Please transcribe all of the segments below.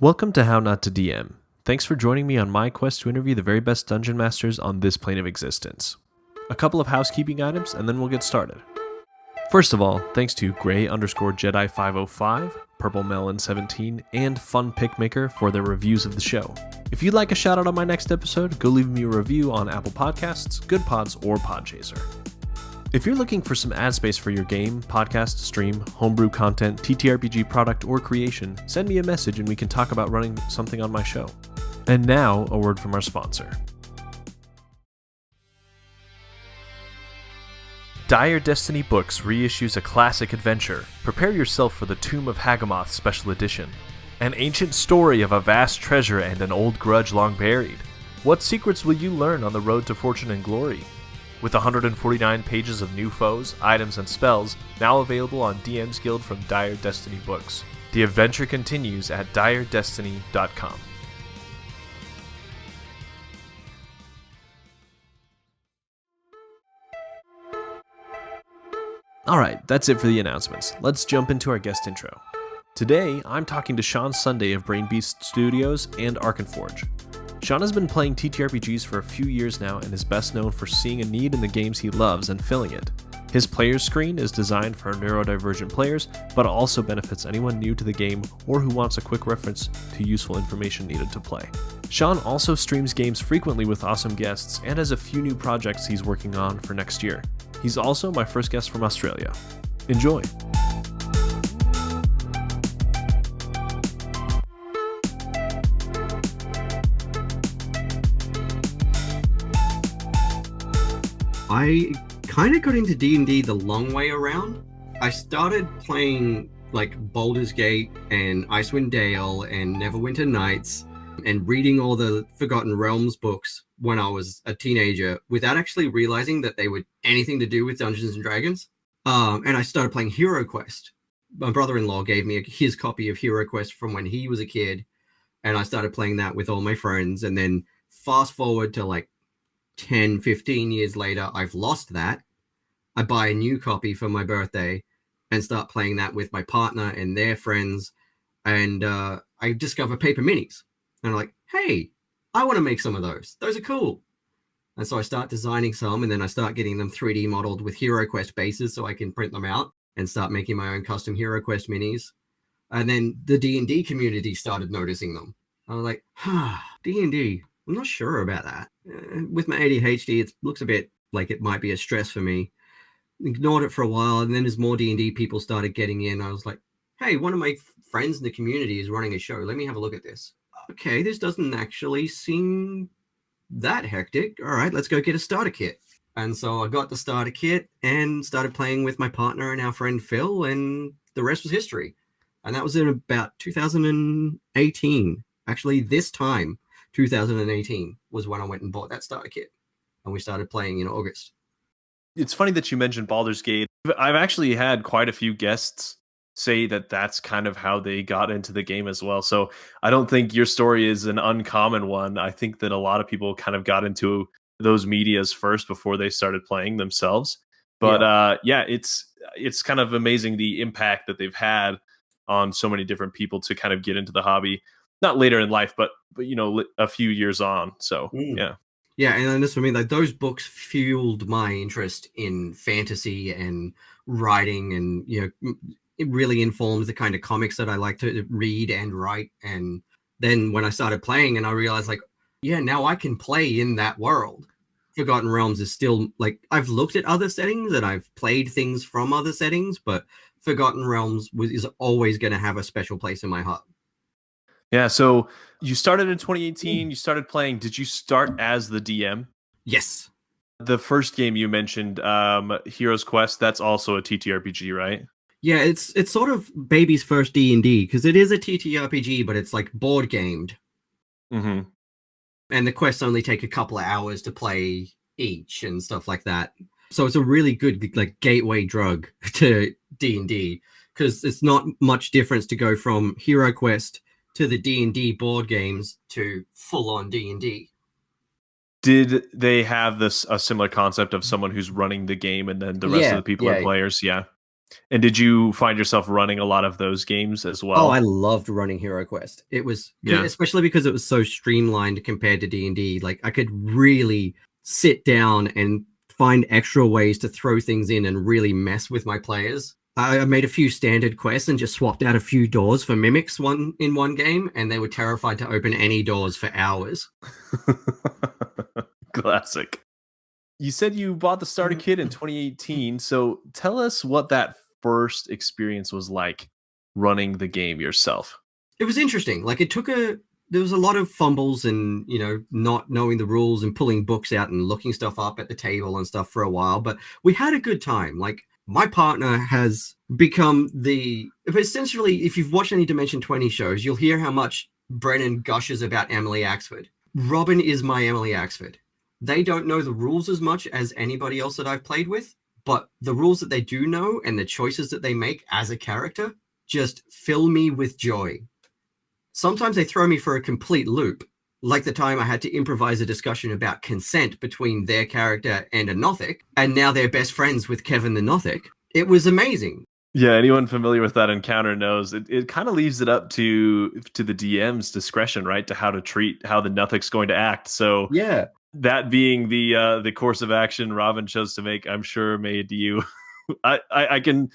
Welcome to How Not to DM. Thanks for joining me on my quest to interview the very best dungeon masters on this plane of existence. A couple of housekeeping items and then we'll get started. First of all, thanks to Gray_Jedi505, Purple Melon 17, and Fun Pickmaker for their reviews of the show. If you'd like a shout out on my next episode, go leave me a review on Apple Podcasts, Good Pods, or Podchaser. If you're looking for some ad space for your game, podcast, stream, homebrew content, TTRPG product, or creation, send me a message and we can talk about running something on my show. And now, a word from our sponsor. Dire Destiny Books reissues a classic adventure. Prepare yourself for the Tomb of Hagamoth Special Edition. An ancient story of a vast treasure and an old grudge long buried. What secrets will you learn on the road to fortune and glory? With 149 pages of new foes, items, and spells, now available on DM's Guild from Dire Destiny Books. The adventure continues at diredestiny.com. Alright, that's it for the announcements. Let's jump into our guest intro. Today, I'm talking to Shaun Sunday of Brainbeast Studios and Arkenforge. Shaun has been playing TTRPGs for a few years now and is best known for seeing a need in the games he loves and filling it. His player's screen is designed for neurodivergent players, but also benefits anyone new to the game or who wants a quick reference to useful information needed to play. Shaun also streams games frequently with awesome guests and has a few new projects he's working on for next year. He's also my first guest from Australia. Enjoy! I kind of got into D&D the long way around. I started playing like Baldurs Gate and Icewind Dale and Neverwinter Nights and reading all the Forgotten Realms books when I was a teenager without actually realizing that they were anything to do with Dungeons and Dragons. And I started playing Hero Quest. My brother-in-law gave me his copy of Hero Quest from when he was a kid, and I started playing that with all my friends. And then fast forward to like 10, 15 years later, I've lost that. I buy a new copy for my birthday and start playing that with my partner and their friends. And I discover paper minis. And I'm like, hey, I want to make some of those. Those are cool. And so I start designing some, and then I start getting them 3D modeled with Hero Quest bases so I can print them out and start making my own custom Hero Quest minis. And then the D&D community started noticing them. I was like, D&D. I'm not sure about that. With my ADHD, it looks a bit like it might be a stress for me. Ignored it for a while, and then as more D&D people started getting in, I was like, hey, one of my friends in the community is running a show. Let me have a look at this. Okay, this doesn't actually seem that hectic. All right, let's go get a starter kit. And so I got the starter kit and started playing with my partner and our friend Phil, and the rest was history. And that was in about 2018. Actually, this time, 2018 was when I went and bought that starter kit, and we started playing in August. It's funny that you mentioned Baldur's Gate. I've actually had quite a few guests say that that's kind of how they got into the game as well. So I don't think your story is an uncommon one. I think that a lot of people kind of got into those medias first before they started playing themselves. But it's kind of amazing the impact that they've had on so many different people to kind of get into the hobby. Not later in life, but you know, a few years on. So yeah, and that's for me. Like those books fueled my interest in fantasy and writing, and it really informs the kind of comics that I like to read and write. And then when I started playing, and I realized, like, now I can play in that world. Forgotten Realms is still like, I've looked at other settings and I've played things from other settings, but Forgotten Realms is always going to have a special place in my heart. Yeah, so you started in 2018, you started playing. Did you start as the DM? Yes. The first game you mentioned, Hero's Quest, that's also a TTRPG, right? Yeah, it's sort of baby's first D&D, because it is a TTRPG, but it's like board gamed. Mm-hmm. And the quests only take a couple of hours to play each and stuff like that. So it's a really good like gateway drug to D&D, because it's not much difference to go from Hero Quest to the D&D board games to full-on D&D. Did they have a similar concept of someone who's running the game and then the rest of the people are players? Yeah. And did you find yourself running a lot of those games as well? Oh, I loved running Hero Quest. It was, Yeah. especially because it was so streamlined compared to D&D. Like, I could really sit down and find extra ways to throw things in and really mess with my players. I made a few standard quests and just swapped out a few doors for mimics in one game, and they were terrified to open any doors for hours. Classic. You said you bought the starter kit in 2018, so tell us what that first experience was like running the game yourself. It was interesting. Like, there was a lot of fumbles and, not knowing the rules and pulling books out and looking stuff up at the table and stuff for a while, but we had a good time. Like, my partner has become essentially, if you've watched any Dimension 20 shows, you'll hear how much Brennan gushes about Emily Axford. Robin is my Emily Axford. They don't know the rules as much as anybody else that I've played with, but the rules that they do know and the choices that they make as a character just fill me with joy. Sometimes they throw me for a complete loop, like the time I had to improvise a discussion about consent between their character and a Nothic, and now they're best friends with Kevin the Nothic. It was amazing. Yeah, anyone familiar with that encounter knows it kind of leaves it up to the DM's discretion, right? To how to treat how the Nothic's going to act. So yeah, that being the course of action Robin chose to make, I'm sure made you I can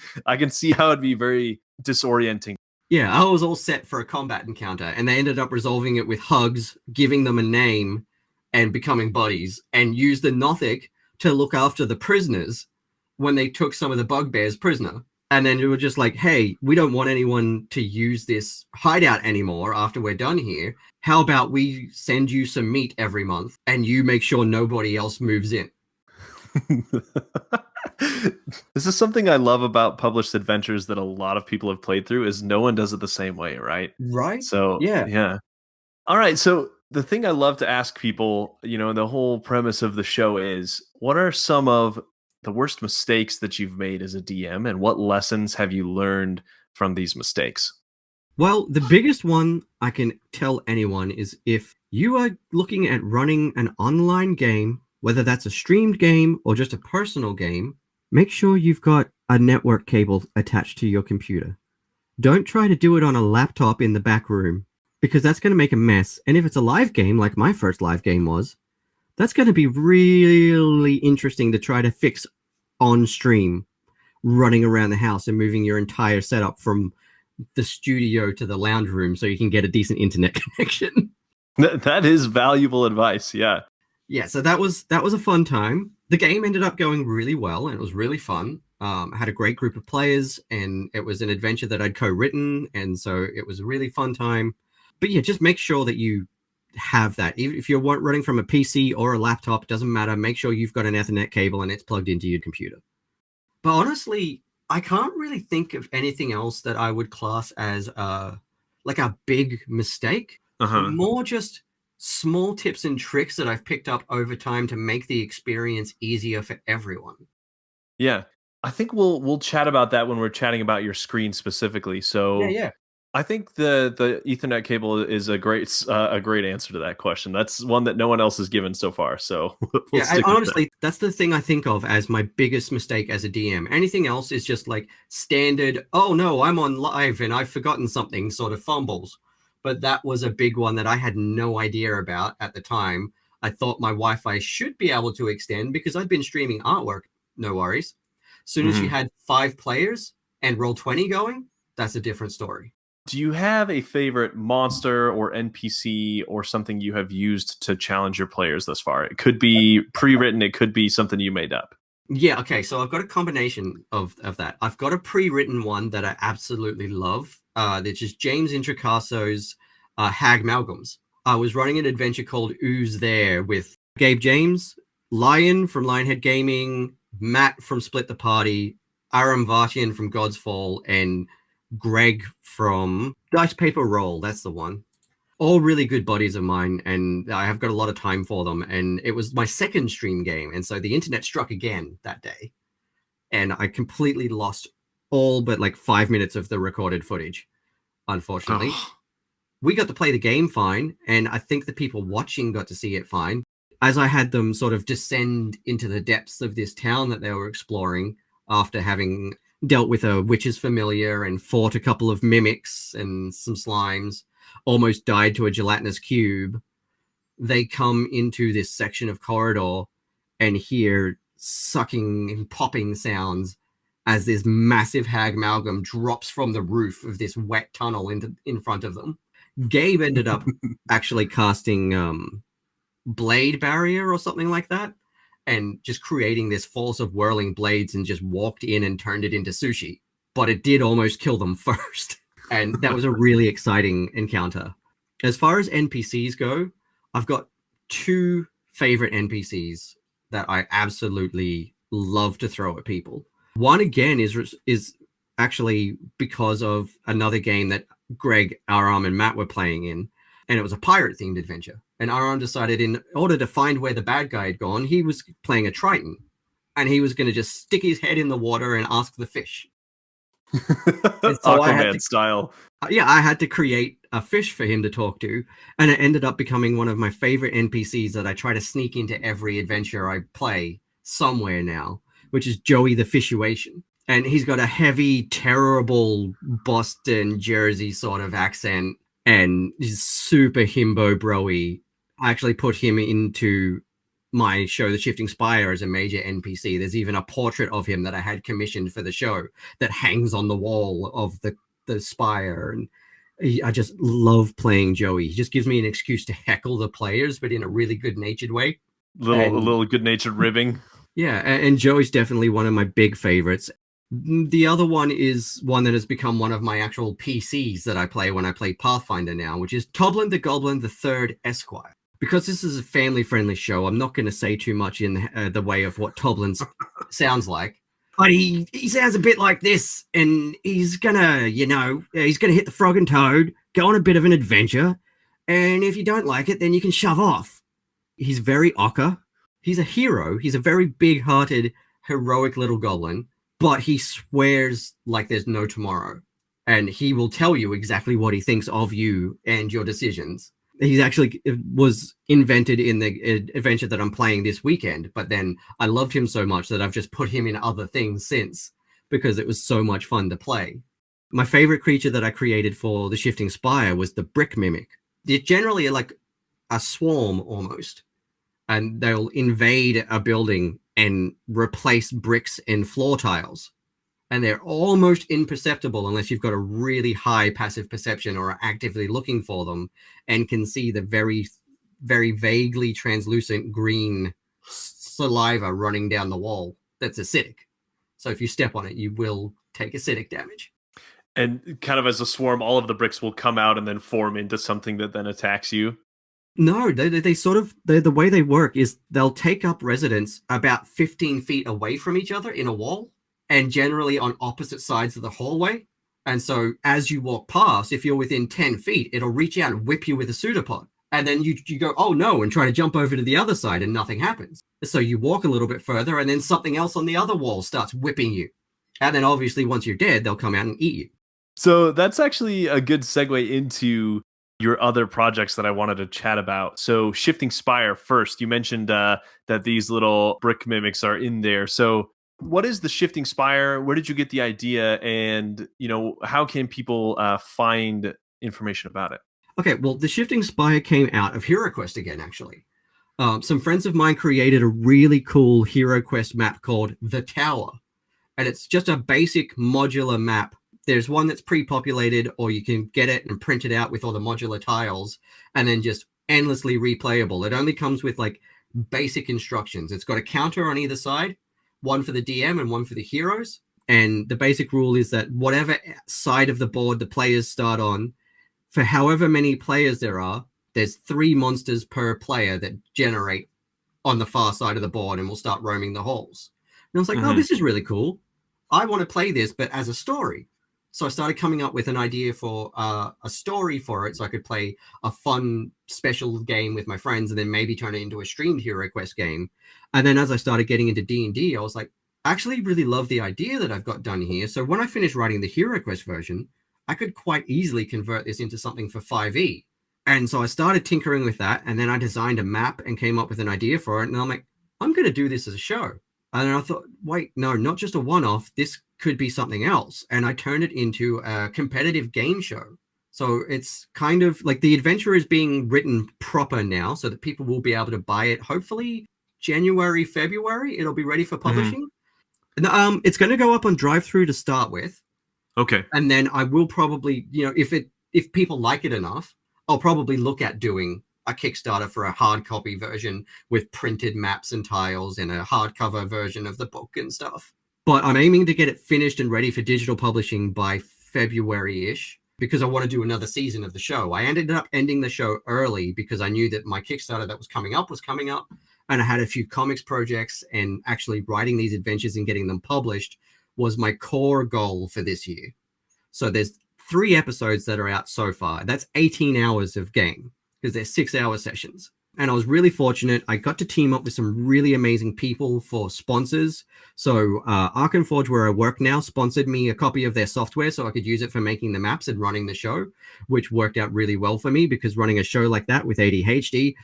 see how it'd be very disorienting. Yeah, I was all set for a combat encounter, and they ended up resolving it with hugs, giving them a name, and becoming buddies, and used the Nothic to look after the prisoners when they took some of the bugbears prisoner. And then they were just like, hey, we don't want anyone to use this hideout anymore after we're done here. How about we send you some meat every month, and you make sure nobody else moves in? This is something I love about published adventures that a lot of people have played through is no one does it the same way, right? Right? So yeah. All right. So the thing I love to ask people, the whole premise of the show is, what are some of the worst mistakes that you've made as a DM, and what lessons have you learned from these mistakes? Well, the biggest one I can tell anyone is, if you are looking at running an online game, whether that's a streamed game or just a personal game, make sure you've got a network cable attached to your computer. Don't try to do it on a laptop in the back room, because that's going to make a mess. And if it's a live game, like my first live game was, that's going to be really interesting to try to fix on stream, running around the house and moving your entire setup from the studio to the lounge room so you can get a decent internet connection. That is valuable advice. Yeah. Yeah, so that was a fun time. The game ended up going really well, and it was really fun. I had a great group of players, and it was an adventure that I'd co-written, and so it was a really fun time. But yeah, just make sure that you have that. Even if you're running from a PC or a laptop, doesn't matter. Make sure you've got an Ethernet cable and it's plugged into your computer. But honestly, I can't really think of anything else that I would class as a big mistake. More just small tips and tricks that I've picked up over time to make the experience easier for everyone. Yeah. I think we'll chat about that when we're chatting about your screen specifically. So yeah. I think the Ethernet cable is a great answer to that question. That's one that no one else has given so far. So we'll stick with honestly, that's the thing I think of as my biggest mistake as a DM. Anything else is just like standard, oh no, I'm on live and I've forgotten something, sort of fumbles. But that was a big one that I had no idea about at the time. I thought my Wi-Fi should be able to extend because I'd been streaming artwork. No worries. As soon as you had 5 players and Roll20 going, that's a different story. Do you have a favorite monster or NPC or something you have used to challenge your players thus far? It could be pre-written. It could be something you made up. Yeah, okay. So I've got a combination of that. I've got a pre-written one that I absolutely love. It's just James Intricasso's Hag Malcolms. I was running an adventure called Ooze There with Gabe James, Lion from Lionhead Gaming, Matt from Split the Party, Aram Vartian from God's Fall, and Greg from Dice Paper Roll. That's the one. All really good buddies of mine, and I have got a lot of time for them. And it was my second stream game, and so the internet struck again that day, and I completely lost all but like 5 minutes of the recorded footage, unfortunately. We got to play the game fine, and I think the people watching got to see it fine. As I had them sort of descend into the depths of this town that they were exploring after having dealt with a witch's familiar and fought a couple of mimics and some slimes, almost died to a gelatinous cube. They come into this section of corridor and hear sucking and popping sounds as this massive hag amalgam drops from the roof of this wet tunnel in front of them. Gabe ended up actually casting blade barrier or something like that, and just creating this force of whirling blades, and just walked in and turned it into sushi. But it did almost kill them first. And that was a really exciting encounter. As far as NPCs go, I've got 2 favorite NPCs that I absolutely love to throw at people. One, again, is actually because of another game that Greg, Aram, and Matt were playing in, and it was a pirate-themed adventure. And Aram decided, in order to find where the bad guy had gone, he was playing a Triton, and he was going to just stick his head in the water and ask the fish. Aquaman style. Yeah, I had to create a fish for him to talk to, and it ended up becoming one of my favorite NPCs that I try to sneak into every adventure I play somewhere now, which is Joey the Fishuation. And he's got a heavy, terrible Boston, Jersey sort of accent, and he's super himbo bro-y. I actually put him into my show, The Shifting Spire, as a major NPC. There's even a portrait of him that I had commissioned for the show that hangs on the wall of the Spire. And I just love playing Joey. He just gives me an excuse to heckle the players, but in a really good-natured way. A little good-natured ribbing. Yeah, and Joey's definitely one of my big favorites. The other one is one that has become one of my actual PCs that I play when I play Pathfinder now, which is Toblin the Goblin III Esquire. Because this is a family-friendly show, I'm not going to say too much in the way of what Toblin sounds like. But he sounds a bit like this, and he's gonna, he's gonna hit the frog and toad, go on a bit of an adventure, and if you don't like it, then you can shove off. He's very ochre. He's a hero. He's a very big-hearted, heroic little goblin, but he swears like there's no tomorrow, and he will tell you exactly what he thinks of you and your decisions. He's actually was invented in the adventure that I'm playing this weekend, but then I loved him so much that I've just put him in other things since, because it was so much fun to play. My favorite creature that I created for the Shifting Spire was the Brick Mimic. They're generally like a swarm almost, and they'll invade a building and replace bricks and floor tiles. And they're almost imperceptible unless you've got a really high passive perception or are actively looking for them and can see the very, very vaguely translucent green saliva running down the wall that's acidic. So if you step on it, you will take acidic damage. And kind of as a swarm, all of the bricks will come out and then form into something that then attacks you? No, they sort of, the way they work is they'll take up residence about 15 feet away from each other in a wall, and generally on opposite sides of the hallway. And so as you walk past, if you're within 10 feet, it'll reach out and whip you with a pseudopod. And then you go, oh no, and try to jump over to the other side and nothing happens. So you walk a little bit further and then something else on the other wall starts whipping you. And then obviously once you're dead, they'll come out and eat you. So that's actually a good segue into your other projects that I wanted to chat about. So Shifting Spire first, you mentioned that these little brick mimics are in there. So what is the Shifting Spire? Where did you get the idea? And, how can people find information about it? Okay, well, the Shifting Spire came out of HeroQuest again, actually. Some friends of mine created a really cool HeroQuest map called The Tower. And it's just a basic modular map. There's one that's pre-populated, or you can get it and print it out with all the modular tiles and then just endlessly replayable. It only comes with like basic instructions. It's got a counter on either side, one for the DM and one for the heroes. And the basic rule is that whatever side of the board the players start on, for however many players there are, there's 3 monsters per player that generate on the far side of the board and will start roaming the halls. And I was like, oh, this is really cool. I want to play this, but as a story. So I started coming up with an idea for a story for it, so I could play a fun special game with my friends and then maybe turn it into a streamed HeroQuest game. And then as I started getting into D&D, I was like, I actually really love the idea that I've got done here. So when I finished writing the HeroQuest version, I could quite easily convert this into something for 5e. And so I started tinkering with that, and then I designed a map and came up with an idea for it. And I'm like, I'm going to do this as a show. And I thought, wait, no, not just a one-off. This could be something else. And I turned it into a competitive game show. So it's kind of like the adventure is being written proper now so that people will be able to buy it. Hopefully January, February, it'll be ready for publishing. It's going to go up on drive-through to start with. Okay. And then I will probably, if people like it enough, I'll probably look at doing a Kickstarter for a hard copy version with printed maps and tiles and a hardcover version of the book and stuff. But I'm aiming to get it finished and ready for digital publishing by February-ish because I want to do another season of the show. I ended up ending the show early because I knew that my Kickstarter that was coming up, and I had a few comics projects, and actually writing these adventures and getting them published was my core goal for this year. So there's 3 episodes that are out so far. That's 18 hours of game because they're 6-hour sessions. And I was really fortunate. I got to team up with some really amazing people for sponsors. So Arkenforge, where I work now, sponsored me a copy of their software so I could use it for making the maps and running the show, which worked out really well for me because running a show like that with ADHD,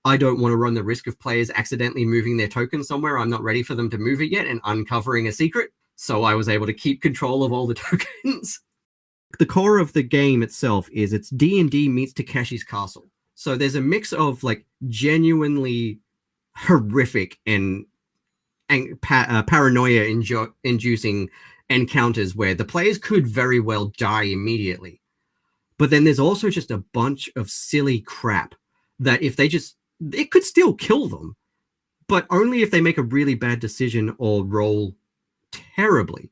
I don't want to run the risk of players accidentally moving their token somewhere I'm not ready for them to move it yet and uncovering a secret. So I was able to keep control of all the tokens. The core of the game itself is it's D&D meets Takeshi's Castle. So there's a mix of like genuinely horrific and paranoia inducing encounters where the players could very well die immediately. But then there's also just a bunch of silly crap that if it could still kill them, but only if they make a really bad decision or roll terribly,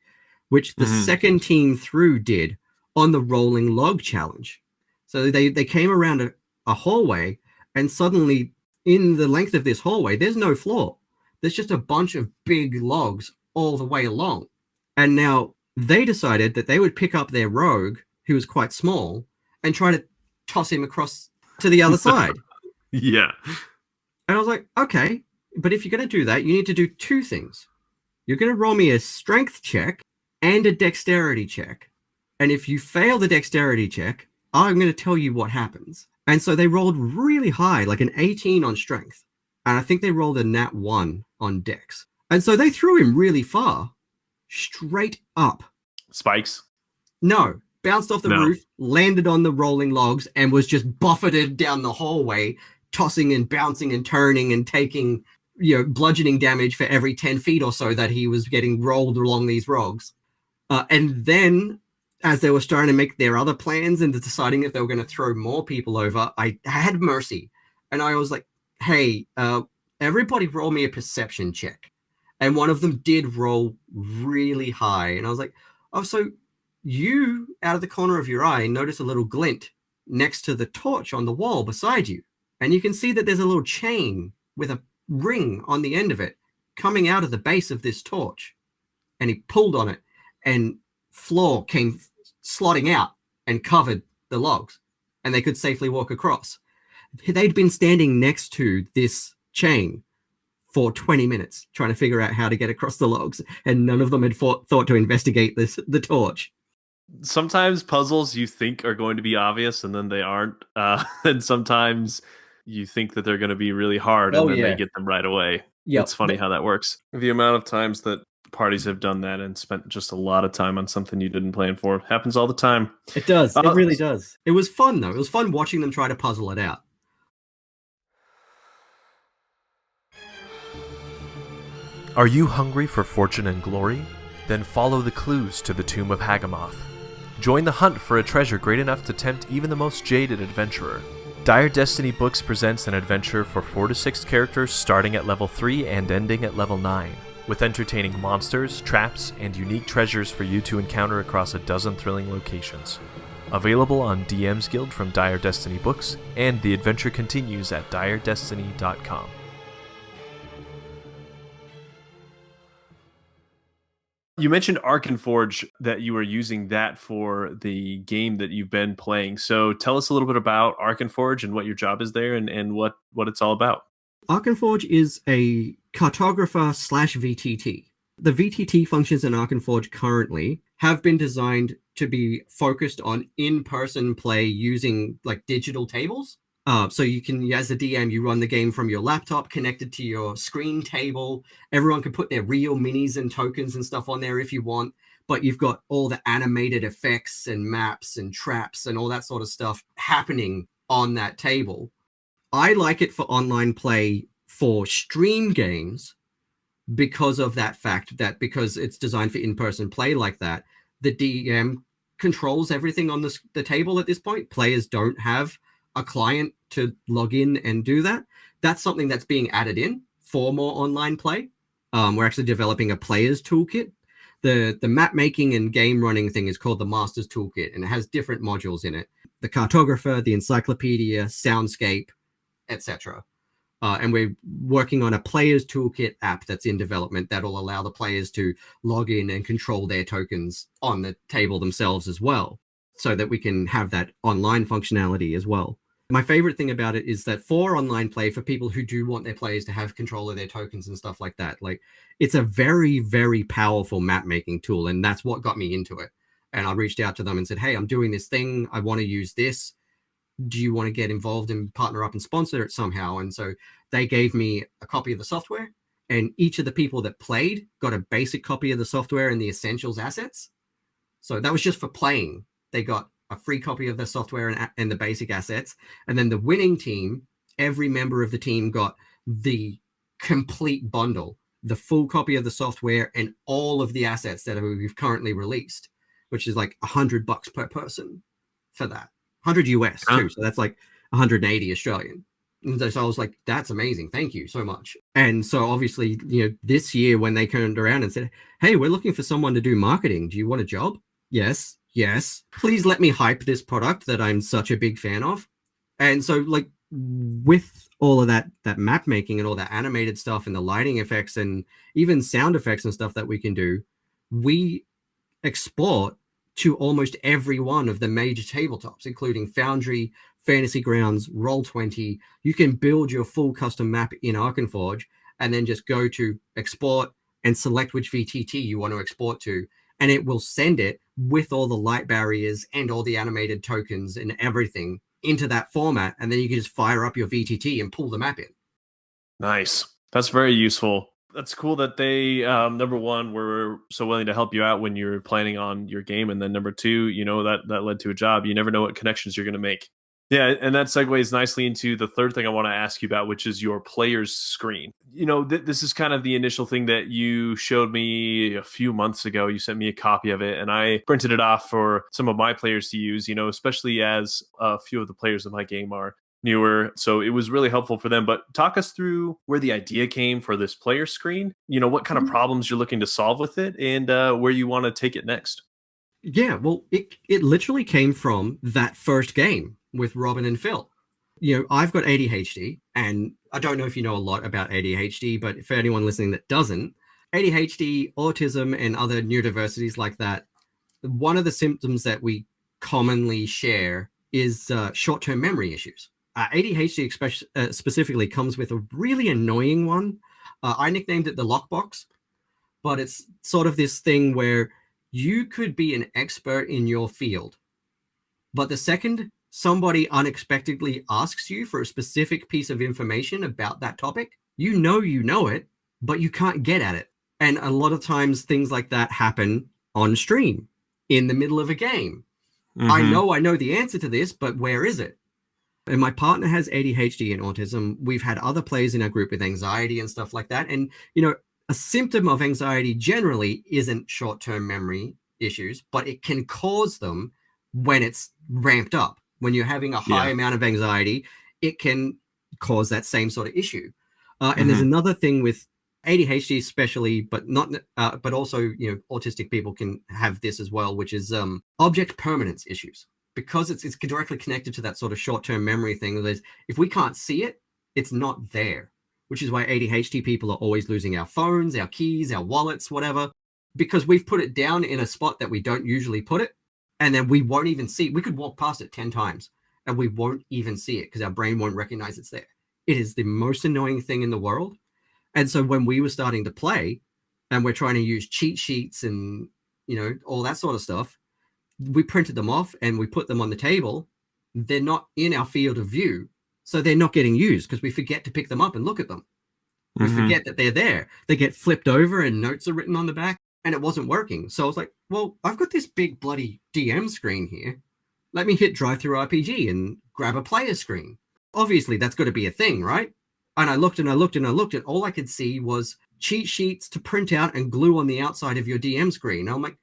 which the second team through did on the rolling log challenge. So they came around a hallway, and suddenly in the length of this hallway, there's no floor. There's just a bunch of big logs all the way along. And now they decided that they would pick up their rogue, who was quite small, and try to toss him across to the other side. Yeah. And I was like, okay, but if you're going to do that, you need to do 2 things. You're going to roll me a strength check and a dexterity check. And if you fail the dexterity check, I'm going to tell you what happens. And so they rolled really high, like an 18 on strength. And I think they rolled a nat 1 on dex. And so they threw him really far, straight up. Spikes? No, bounced off the roof, landed on the rolling logs, and was just buffeted down the hallway, tossing and bouncing and turning and taking, bludgeoning damage for every 10 feet or so that he was getting rolled along these logs. And then as they were starting to make their other plans and deciding if they were going to throw more people over, I had mercy. And I was like, hey, everybody roll me a perception check. And one of them did roll really high. And I was like, oh, so you, out of the corner of your eye, notice a little glint next to the torch on the wall beside you. And you can see that there's a little chain with a ring on the end of it coming out of the base of this torch. And he pulled on it, and floor came slotting out and covered the logs, and they could safely walk across. They'd been standing next to this chain for 20 minutes trying to figure out how to get across the logs, and none of them had thought to investigate the torch. Sometimes puzzles you think are going to be obvious and then they aren't, and sometimes you think that they're going to be really hard and then they get them right away. Yep. It's funny how that works. The amount of times that parties have done that and spent just a lot of time on something you didn't plan for happens all the time. It does. It really does. It was fun, though. It was fun watching them try to puzzle it out. Are you hungry for fortune and glory? Then follow the clues to the Tomb of Hagamoth. Join the hunt for a treasure great enough to tempt even the most jaded adventurer. Dire Destiny Books presents an adventure for 4 to 6 characters starting at level 3 and ending at level 9, with entertaining monsters, traps, and unique treasures for you to encounter across a dozen thrilling locations. Available on DM's Guild from Dire Destiny Books, and the adventure continues at diredestiny.com. You mentioned Arkenforge, that you were using that for the game that you've been playing. So tell us a little bit about Arkenforge and what your job is there and what it's all about. Arkenforge is a cartographer / VTT. The VTT functions in Arkenforge currently have been designed to be focused on in-person play using like digital tables. So you can, as a DM, you run the game from your laptop connected to your screen table. Everyone can put their real minis and tokens and stuff on there if you want, but you've got all the animated effects and maps and traps and all that sort of stuff happening on that table. I like it for online play for stream games because of that fact, that because it's designed for in-person play like that, the DM controls everything on the table at this point. Players don't have a client to log in and do that. That's something that's being added in for more online play. We're actually developing a player's toolkit. The map making and game running thing is called the Master's Toolkit, and it has different modules in it: the cartographer, the encyclopedia, soundscape, etc. And we're working on a player's toolkit app that's in development that'll allow the players to log in and control their tokens on the table themselves as well, so that we can have that online functionality as well. My favorite thing about it is that for online play, for people who do want their players to have control of their tokens and stuff like that, like, it's a very, very powerful map making tool. And that's what got me into it. And I reached out to them and said, hey, I'm doing this thing. I want to use this. Do you want to get involved and partner up and sponsor it somehow? And so they gave me a copy of the software, and each of the people that played got a basic copy of the software and the essentials assets. So that was just for playing. They got a free copy of the software and the basic assets. And then the winning team, every member of the team got the complete bundle, the full copy of the software and all of the assets that we've currently released, which is like $100 per person for that. 100 US too. So that's like 180 Australian. And so I was like, that's amazing. Thank you so much. And so obviously, this year when they turned around and said, hey, we're looking for someone to do marketing. Do you want a job? Yes. Please let me hype this product that I'm such a big fan of. And so, like, with all of that map making and all that animated stuff and the lighting effects and even sound effects and stuff that we can do, we export to almost every one of the major tabletops, including Foundry, Fantasy Grounds, Roll20. You can build your full custom map in Arkenforge and then just go to export and select which VTT you want to export to, and it will send it with all the light barriers and all the animated tokens and everything into that format, and then you can just fire up your VTT and pull the map in. Nice. That's very useful. That's cool that they, number one, were so willing to help you out when you're planning on your game. And then number two, that led to a job. You never know what connections you're going to make. Yeah, and that segues nicely into the third thing I want to ask you about, which is your player's screen. This is kind of the initial thing that you showed me a few months ago. You sent me a copy of it, and I printed it off for some of my players to use, especially as a few of the players in my game are newer. So it was really helpful for them. But talk us through where the idea came for this player screen, what kind of problems you're looking to solve with it, and where you want to take it next. Yeah, well, it literally came from that first game with Robin and Phil. I've got ADHD, and I don't know if you know a lot about ADHD, but for anyone listening that doesn't, ADHD, autism, and other neurodiversities like that, one of the symptoms that we commonly share is short-term memory issues. ADHD specifically comes with a really annoying one. I nicknamed it the lockbox, but it's sort of this thing where you could be an expert in your field, but the second somebody unexpectedly asks you for a specific piece of information about that topic, you know it, but you can't get at it. And a lot of times things like that happen on stream in the middle of a game. Mm-hmm. I know the answer to this, but where is it? And my partner has ADHD and autism. We've had other players in our group with anxiety and stuff like that. And, a symptom of anxiety generally isn't short-term memory issues, but it can cause them when it's ramped up. When you're having a high amount of anxiety, it can cause that same sort of issue. And there's another thing with ADHD especially, but also, autistic people can have this as well, which is object permanence issues. Because it's directly connected to that sort of short-term memory thing. If we can't see it, it's not there, which is why ADHD people are always losing our phones, our keys, our wallets, whatever, because we've put it down in a spot that we don't usually put it, and then we won't even see it. We could walk past it 10 times, and we won't even see it because our brain won't recognize it's there. It is the most annoying thing in the world. And so when we were starting to play, and we're trying to use cheat sheets and, all that sort of stuff, we printed them off and we put them on the table. They're not in our field of view, So they're not getting used because we forget to pick them up and look at them. We forget that they're there. They get flipped over and notes are written on the back, and it wasn't working. So I was like, well, I've got this big bloody DM screen here. Let me hit Drive Through RPG and grab a player screen. Obviously, that's got to be a thing, right? And I looked and I looked and I looked, and all I could see was cheat sheets to print out and glue on the outside of your DM screen. I'm like,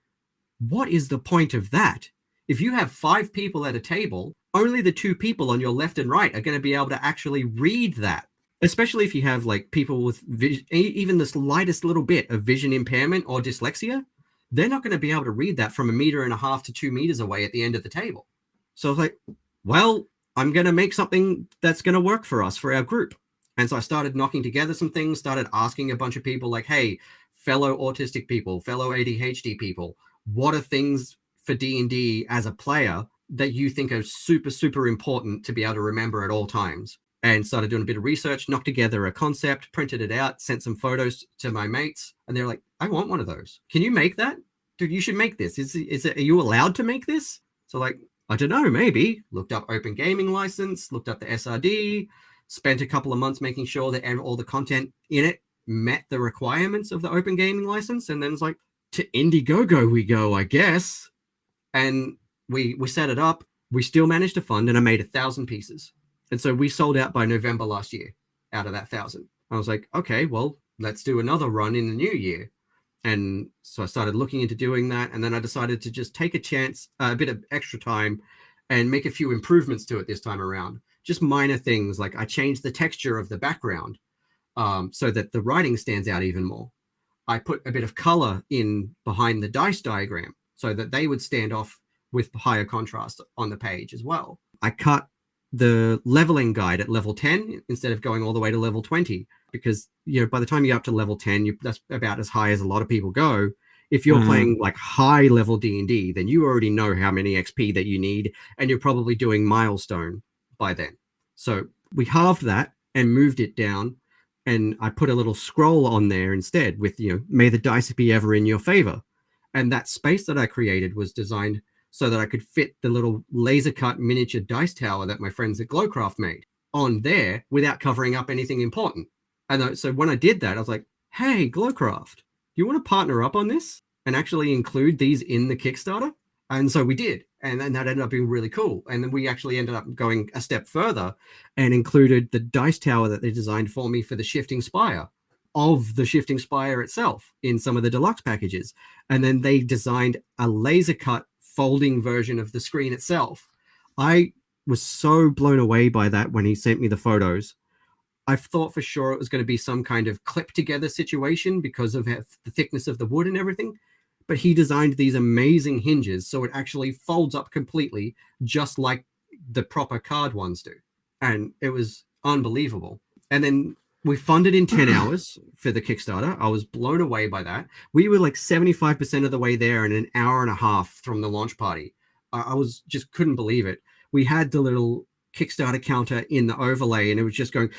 what is the point of that? If you have 5 people at a table, only the 2 people on your left and right are going to be able to actually read that. Especially if you have like people with even the slightest little bit of vision impairment or dyslexia, they're not going to be able to read that from 1.5 meters to 2 meters away at the end of the table. So I was like, well, I'm going to make something that's going to work for us, for our group. And so I started knocking together some things, started asking a bunch of people like, hey, fellow autistic people, fellow ADHD people, what are things for D&D as a player that you think are super, super important to be able to remember at all times? And started doing a bit of research, knocked together a concept, printed it out, sent some photos to my mates. And they're like, I want one of those. Can you make that? Dude, you should make this. Are you allowed to make this? So like, I don't know, maybe. Looked up open gaming license, looked up the SRD, spent a couple of months making sure that all the content in it met the requirements of the open gaming license. And then it's like, to Indiegogo we go, I guess. And we set it up. We still managed to fund, and I made 1,000 pieces. And so we sold out by November last year out of that 1,000. I was like, okay, well, let's do another run in the new year. And so I started looking into doing that. And then I decided to just take a chance, a bit of extra time, and make a few improvements to it this time around. Just minor things, like I changed the texture of the background so that the writing stands out even more. I put a bit of color in behind the dice diagram so that they would stand off with higher contrast on the page as well. I cut the leveling guide at level 10 instead of going all the way to level 20, because by the time you're up to level 10, that's about as high as a lot of people go. If you're playing like high level D&D, then you already know how many XP that you need, and you're probably doing milestone by then. So we halved that and moved it down, and I put a little scroll on there instead with may the dice be ever in your favor. And that space that I created was designed so that I could fit the little laser cut miniature dice tower that my friends at Glowcraft made on there without covering up anything important. And so when I did that, I was like, hey, Glowcraft, do you want to partner up on this and actually include these in the Kickstarter? And so we did. And then that ended up being really cool. And then we actually ended up going a step further and included the dice tower that they designed for me for the Shifting Spire of the Shifting Spire itself in some of the deluxe packages. And then they designed a laser cut folding version of the screen itself. I was so blown away by that when he sent me the photos. I thought for sure it was going to be some kind of clip together situation because of the thickness of the wood and everything. But he designed these amazing hinges so it actually folds up completely, just like the proper card ones do. And it was unbelievable. And then we funded in 10 hours for the Kickstarter. I was blown away by that. We were like 75% of the way there in an hour and a half from the launch party. I was just couldn't believe it. We had the little Kickstarter counter in the overlay, and it was just going,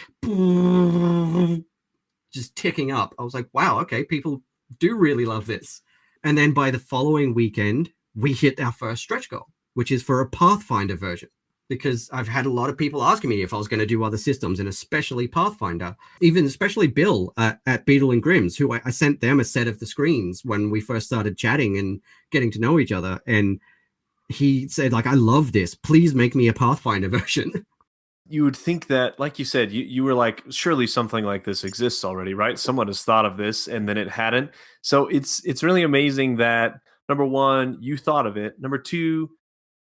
just ticking up. I was like, wow, okay, people do really love this. And then by the following weekend, we hit our first stretch goal, which is for a Pathfinder version. Because I've had a lot of people asking me if I was going to do other systems, and especially Pathfinder, especially Bill at Beetle and Grimm's, who I sent them a set of the screens when we first started chatting and getting to know each other. And he said, like, I love this. Please make me a Pathfinder version. You would think that, like you said, you were like, surely something like this exists already, right? Someone has thought of this and then it hadn't. So it's really amazing that, number one, you thought of it. Number two,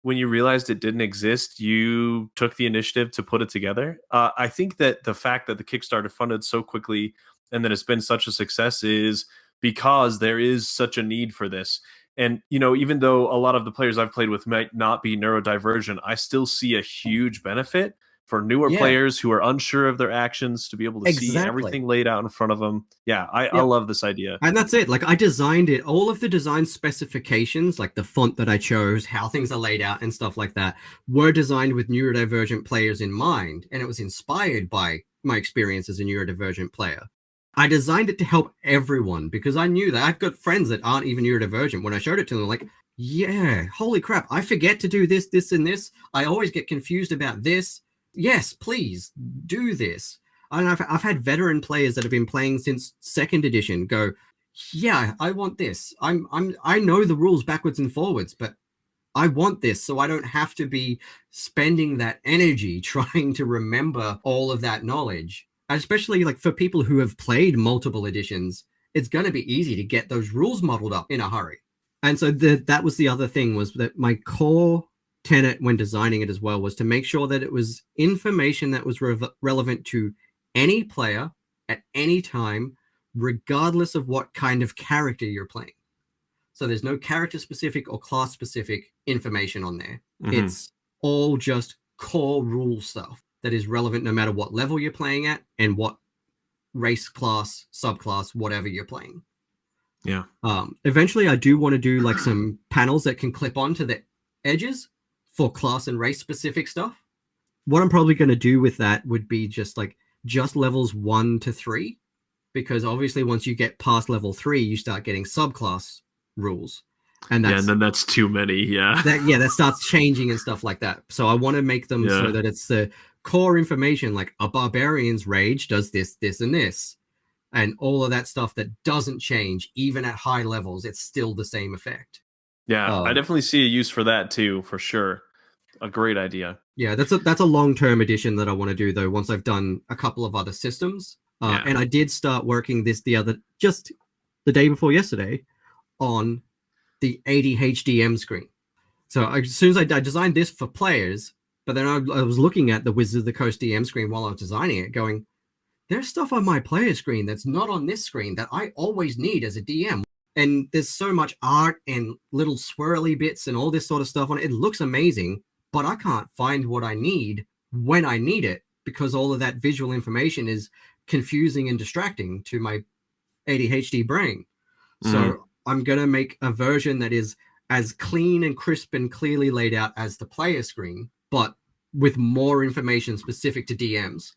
when you realized it didn't exist, you took the initiative to put it together. I think that the fact that the Kickstarter funded so quickly and that it's been such a success is because there is such a need for this. And, even though a lot of the players I've played with might not be neurodivergent, I still see a huge benefit for newer players who are unsure of their actions to be able to see everything laid out in front of them. Yeah, I love this idea. And that's it. Like, I designed it. All of the design specifications, like the font that I chose, how things are laid out and stuff like that, were designed with neurodivergent players in mind. And it was inspired by my experience as a neurodivergent player. I designed it to help everyone because I knew that I've got friends that aren't even neurodivergent. When I showed it to them, like, yeah, holy crap, I forget to do this, this, and this. I always get confused about this. yes, please do this. And I've had veteran players that have been playing since second edition go, yeah, I want this. I know the rules backwards and forwards, but I want this so I don't have to be spending that energy trying to remember all of that knowledge. Especially like for people who have played multiple editions, it's going to be easy to get those rules modeled up in a hurry. And so that was the other thing, was that my core tenet when designing it as well was to make sure that it was information that was relevant to any player at any time, regardless of what kind of character you're playing. So there's no character specific or class specific information on there. Mm-hmm. It's all just core rule stuff that is relevant no matter what level you're playing at and what race, class, subclass, whatever you're playing. Yeah. Eventually I do want to do like some panels that can clip onto the edges for class and race specific stuff. What I'm probably going to do with that would be just levels 1 to 3, because obviously once you get past level 3, you start getting subclass rules, and then that's too many. That starts changing and stuff like that. So I want to make them so that it's the core information, like a barbarian's rage does this, this, and this, and all of that stuff that doesn't change even at high levels. It's still the same effect. I definitely see a use for that too, for sure. A great idea. Yeah, that's a long-term edition that I want to do though, once I've done a couple of other systems. And I did start working just the day before yesterday on the ADHDM screen. So as soon as I designed this for players, but then I was looking at the Wizards of the Coast DM screen while I was designing it, going, there's stuff on my player screen that's not on this screen that I always need as a DM. And there's so much art and little swirly bits and all this sort of stuff on it. It looks amazing, but I can't find what I need when I need it, because all of that visual information is confusing and distracting to my ADHD brain. So I'm going to make a version that is as clean and crisp and clearly laid out as the player screen, but with more information specific to DMs.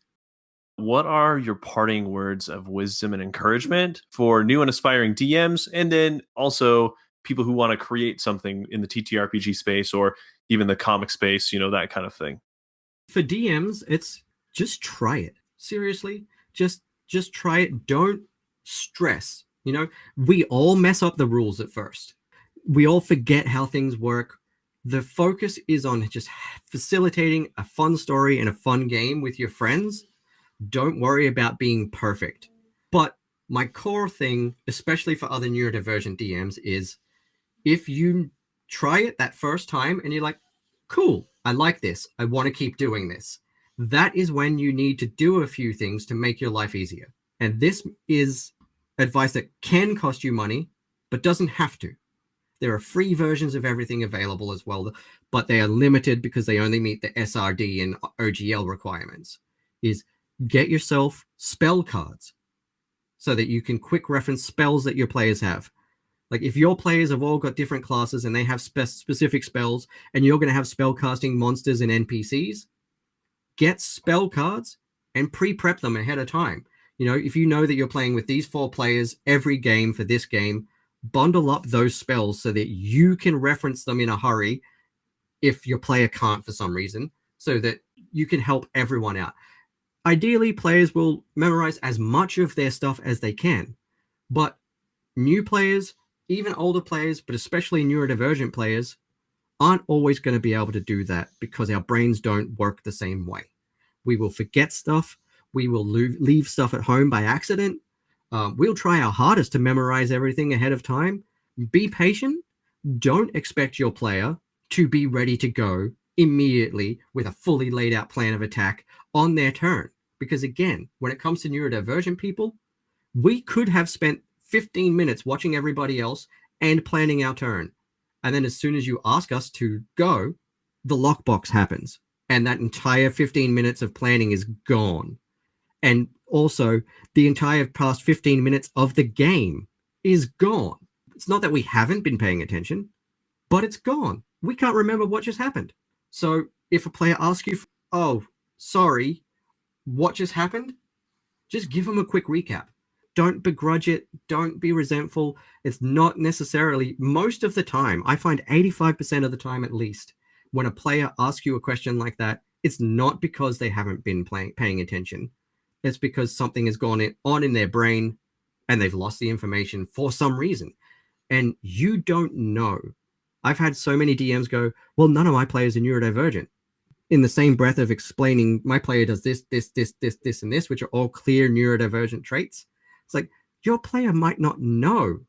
What are your parting words of wisdom and encouragement for new and aspiring DMs, and then also people who want to create something in the TTRPG space or even the comic space, that kind of thing? For DMs, it's just try it. Seriously, just try it. Don't stress. We all mess up the rules at first. We all forget how things work. The focus is on just facilitating a fun story and a fun game with your friends. Don't worry about being perfect. But my core thing, especially for other neurodivergent DMs, is if you try it that first time and you're like, cool, I like this, I want to keep doing this, that is when you need to do a few things to make your life easier. And this is advice that can cost you money, but doesn't have to. There are free versions of everything available as well, but they are limited because they only meet the SRD and OGL requirements. Is get yourself spell cards so that you can quick reference spells that your players have. Like if your players have all got different classes and they have specific spells, and you're going to have spellcasting monsters and NPCs, get spell cards and pre-prep them ahead of time. If you know that you're playing with these 4 players every game for this game, bundle up those spells so that you can reference them in a hurry if your player can't for some reason, so that you can help everyone out. Ideally, players will memorize as much of their stuff as they can, but new players, even older players, but especially neurodivergent players, aren't always going to be able to do that because our brains don't work the same way. We will forget stuff. We will leave stuff at home by accident. We'll try our hardest to memorize everything ahead of time. Be patient. Don't expect your player to be ready to go immediately with a fully laid out plan of attack on their turn. Because again, when it comes to neurodivergent people, we could have spent 15 minutes watching everybody else and planning our turn. And then as soon as you ask us to go, the lockbox happens. And that entire 15 minutes of planning is gone. And also, the entire past 15 minutes of the game is gone. It's not that we haven't been paying attention, but it's gone. We can't remember what just happened. So if a player asks you, oh, sorry, what just happened? Just give them a quick recap. Don't begrudge it. Don't be resentful. It's not necessarily, most of the time, I find 85% of the time at least, when a player asks you a question like that, it's not because they haven't been paying attention. It's because something has gone on in their brain and they've lost the information for some reason. And you don't know. I've had so many DMs go, well, none of my players are neurodivergent. In the same breath of explaining my player does this, and this, which are all clear neurodivergent traits. It's like, your player might not know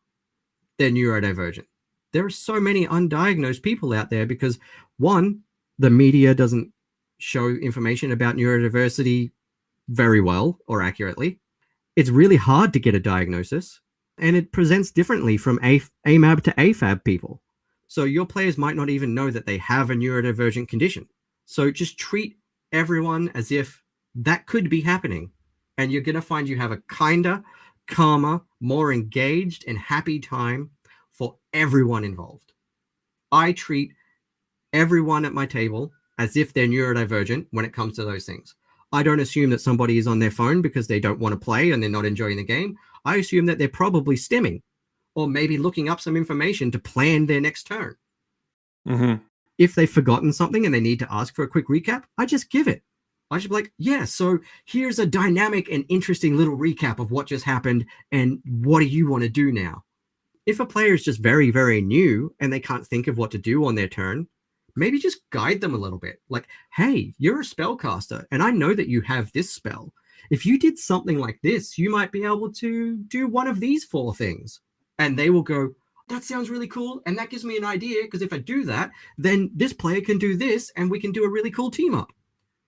they're neurodivergent. There are so many undiagnosed people out there because, one, the media doesn't show information about neurodiversity very well or accurately. It's really hard to get a diagnosis, and it presents differently from AMAB to AFAB people. So your players might not even know that they have a neurodivergent condition. So just treat everyone as if that could be happening, and you're going to find you have a kinder, calmer, more engaged and happy time for everyone involved. I treat everyone at my table as if they're neurodivergent when it comes to those things. I don't assume that somebody is on their phone because they don't want to play and they're not enjoying the game. I assume that they're probably stimming or maybe looking up some information to plan their next turn. Mm-hmm. If they've forgotten something and they need to ask for a quick recap, I just give it. I should be like, yeah, so here's a dynamic and interesting little recap of what just happened and what do you want to do now? If a player is just very, very new and they can't think of what to do on their turn, maybe just guide them a little bit. Like, hey, you're a spellcaster and I know that you have this spell. If you did something like this, you might be able to do one of these 4 things. And they will go, that sounds really cool. And that gives me an idea, because if I do that, then this player can do this and we can do a really cool team up.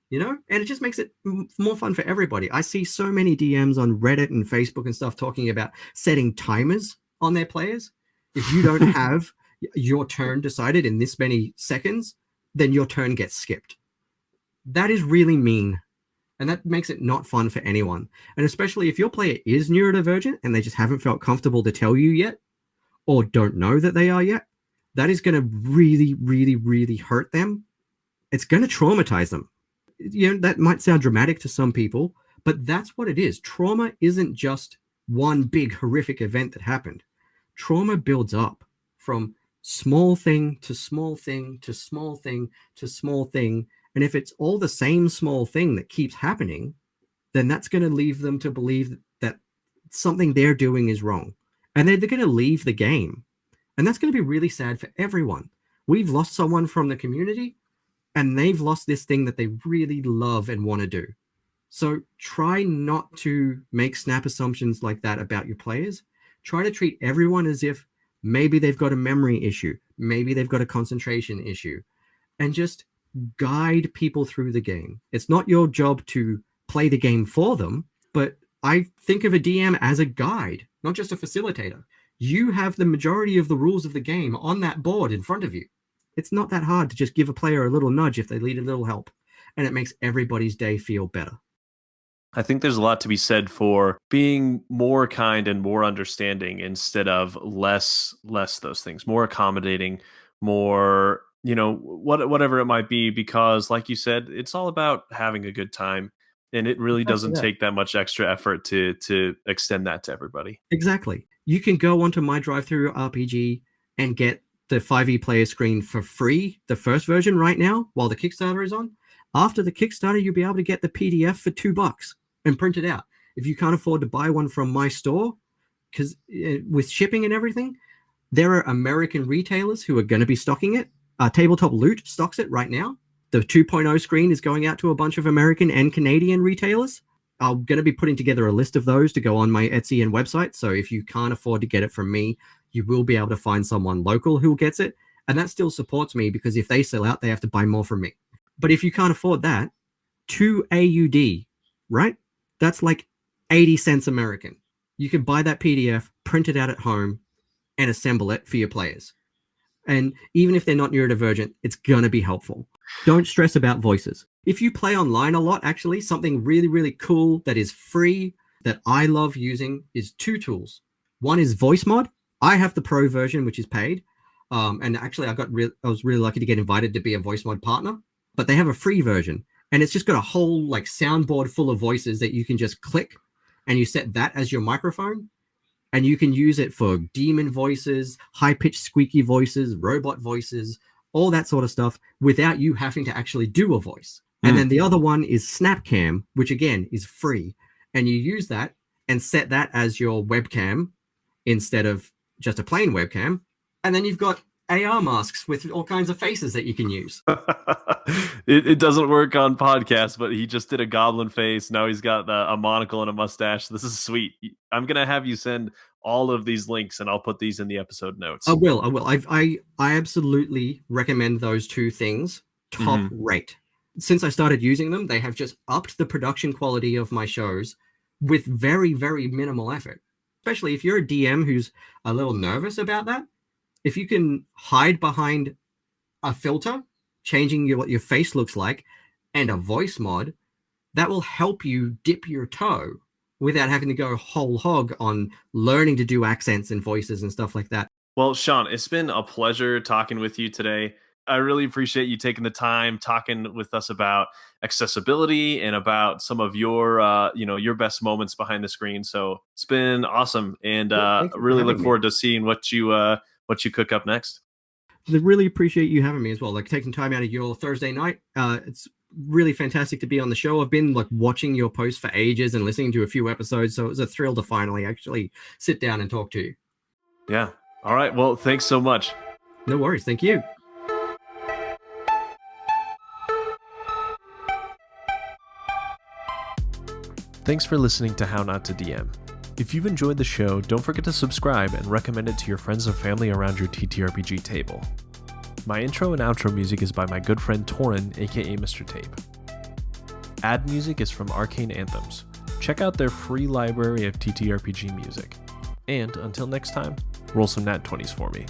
You know, and it just makes it more fun for everybody. I see so many DMs on Reddit and Facebook and stuff talking about setting timers on their players. If you don't have your turn decided in this many seconds, then your turn gets skipped. That is really mean. And that makes it not fun for anyone. And especially if your player is neurodivergent and they just haven't felt comfortable to tell you yet, or don't know that they are yet, that is going to really, really, really hurt them. It's going to traumatize them. You know, that might sound dramatic to some people, but that's what it is. Trauma isn't just one big horrific event that happened. Trauma builds up from small thing to small thing to small thing to small thing. And if it's all the same small thing that keeps happening, then that's going to leave them to believe that something they're doing is wrong. And they're going to leave the game. And that's going to be really sad for everyone. We've lost someone from the community, and they've lost this thing that they really love and want to do. So try not to make snap assumptions like that about your players. Try to treat everyone as if maybe they've got a memory issue, maybe they've got a concentration issue, and just guide people through the game. It's not your job to play the game for them, but I think of a DM as a guide, not just a facilitator. You have the majority of the rules of the game on that board in front of you. It's not that hard to just give a player a little nudge if they need a little help, and it makes everybody's day feel better. I think there's a lot to be said for being more kind and more understanding instead of less those things, more accommodating, more, you know, whatever it might be, because like you said, it's all about having a good time, and it really doesn't take that much extra effort to extend that to everybody. Exactly. You can go onto My Drive-Thru RPG and get the 5e player screen for free, the first version right now, while the Kickstarter is on. After the Kickstarter, you'll be able to get the PDF for $2 and print it out. If you can't afford to buy one from my store, because with shipping and everything, there are American retailers who are going to be stocking it. Tabletop Loot stocks it right now. The 2.0 screen is going out to a bunch of American and Canadian retailers. I'm going to be putting together a list of those to go on my Etsy and website. So if you can't afford to get it from me, you will be able to find someone local who gets it. And that still supports me, because if they sell out, they have to buy more from me. But if you can't afford that, 2 AUD, right? That's like 80 cents American. You can buy that PDF, print it out at home, and assemble it for your players. And even if they're not neurodivergent, it's going to be helpful. Don't stress about voices. If you play online a lot, actually, something really, really cool that is free that I love using is 2 tools. One is Voice Mod. I have the pro version, which is paid. And actually, I was really lucky to get invited to be a Voice Mod partner. But they have a free version. And it's just got a whole like soundboard full of voices that you can just click, and you set that as your microphone. And you can use it for demon voices, high-pitched squeaky voices, robot voices, all that sort of stuff, without you having to actually do a voice. And then the other one is Snapcam, which again is free. And you use that and set that as your webcam instead of just a plain webcam. And then you've got AR masks with all kinds of faces that you can use. It doesn't work on podcasts, but he just did a goblin face. Now he's got a monocle and a mustache. This is sweet. I'm going to have you send all of these links, and I'll put these in the episode notes. I will. I absolutely recommend those two things. Top rate. Since I started using them, they have just upped the production quality of my shows with very, very minimal effort. Especially if you're a DM who's a little nervous about that. If you can hide behind a filter, changing what your face looks like, and a voice mod, that will help you dip your toe without having to go whole hog on learning to do accents and voices and stuff like that. Well, Shaun, it's been a pleasure talking with you today. I really appreciate you taking the time talking with us about accessibility and about some of your, your best moments behind the screen. So it's been awesome, and really look forward to seeing what you cook up next. I really appreciate you having me as well. Like taking time out of your Thursday night. It's really fantastic to be on the show. I've been like watching your posts for ages and listening to a few episodes, so it was a thrill to finally actually sit down and talk to you. Yeah. All right. Well, thanks so much. No worries. Thank you. Thanks for listening to How Not to DM. If you've enjoyed the show, don't forget to subscribe and recommend it to your friends and family around your TTRPG table. My intro and outro music is by my good friend Torin, aka Mr. Tape. Ad music is from Arcane Anthems. Check out their free library of TTRPG music. And until next time, roll some nat 20s for me.